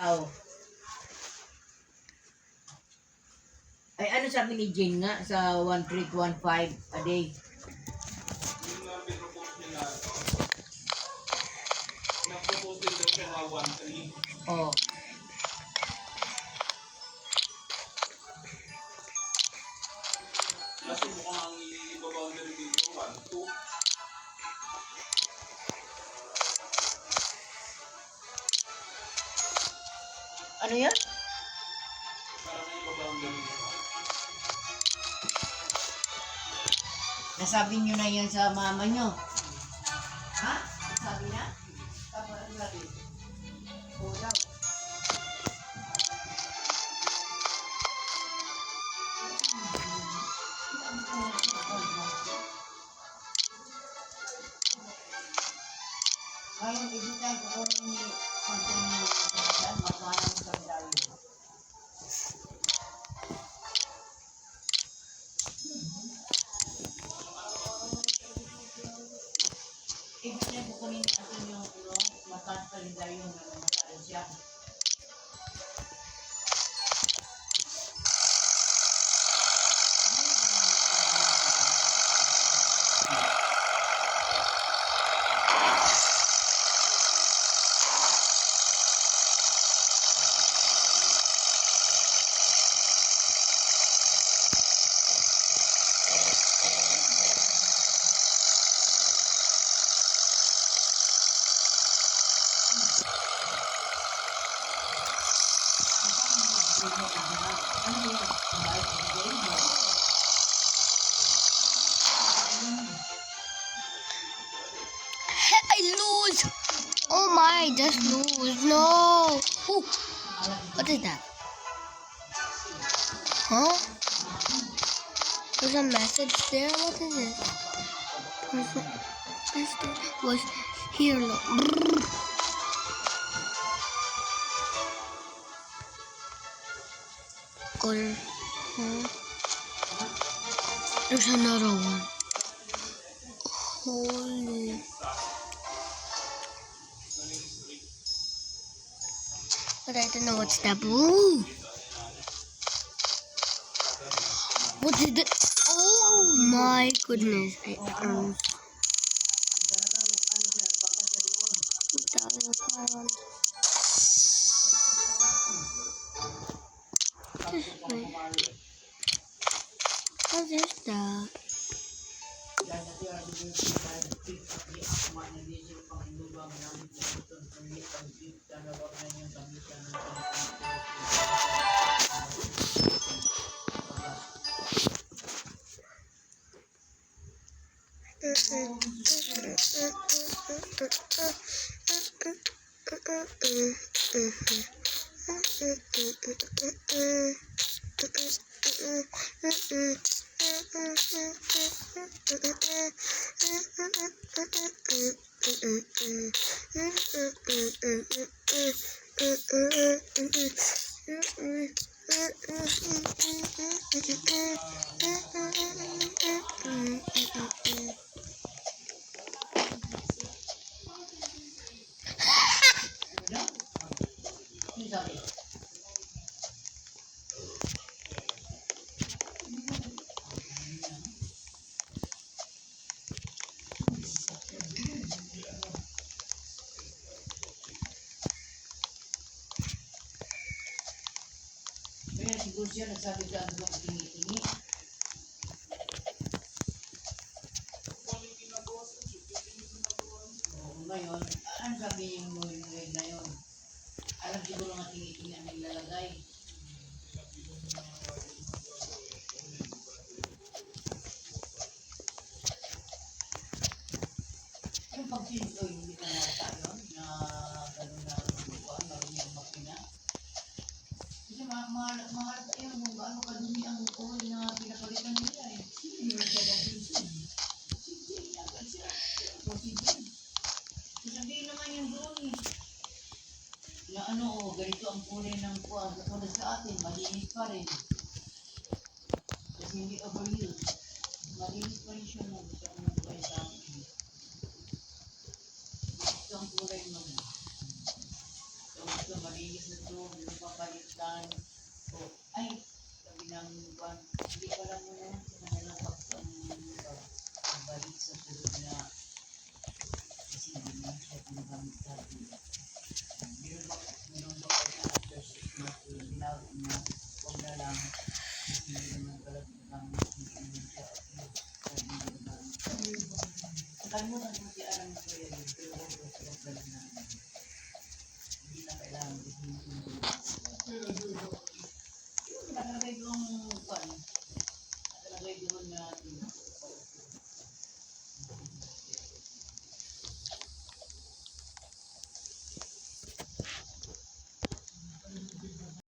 Oh. Ay, ano sabi ni Jane nga sa 1315 a day? Yung pinropose nila, nag-propose din daw siya na 1-3. Oh. Kasi mukhang ang i-boundary dito, 1-2. Ano yan? Parang i-boundary dito. Nasabi nyo na yan sa mama nyo. Ha? Sabi na? Tama ang sabi. Oo daw. Ngayon, ibitan ko kung magkano yan, magkano mo sa dahil. Ibitan ko kung natin yung mataas pa rin tayo yung mataas siya. I lose. Oh my, just lose. No. Ooh. What is that? Huh? There's a message there. What is it? Message was here. Look. Or, huh? There's another one. Holy. But I don't know what's that. Ooh. What is it? Oh my goodness. I earned 2,000 What is that? Kaya siguro siya nagsabi sa ano ang tingi-tingi. Ngayon, ano sabi yung moving na yun? Alam siguro nga tingi-tingi ang nilalagay. Yung pag-sinto, hindi ka nata yun, na gano'n na buwan, gano'n yung makina. Kasi mahal pa yun kung gaano kadumi ang oil na pinapalitan nila eh. Sino yung nagpapag-sinto? Sabihin naman yung doon eh. Na ano, ganito ang kulay ng kuwan. Katulad sa atin, malinis pa rin. Kasi hindi overuse. Malinis pa rin siya mo. Gusto ko ng kulay sa atin. Gusto ang kulay mo. Gusto malinis na doon. Binubak niya after 6 months, ginawag niya, huwag na lang, hindi naman talaga ng hindi siya at least, hindi naman. Nakalimutan ko si Alan ko yan, pero huwag ko siya balik na. Hindi na kailangan, hindi na kailangan. Nakalagay yung pan,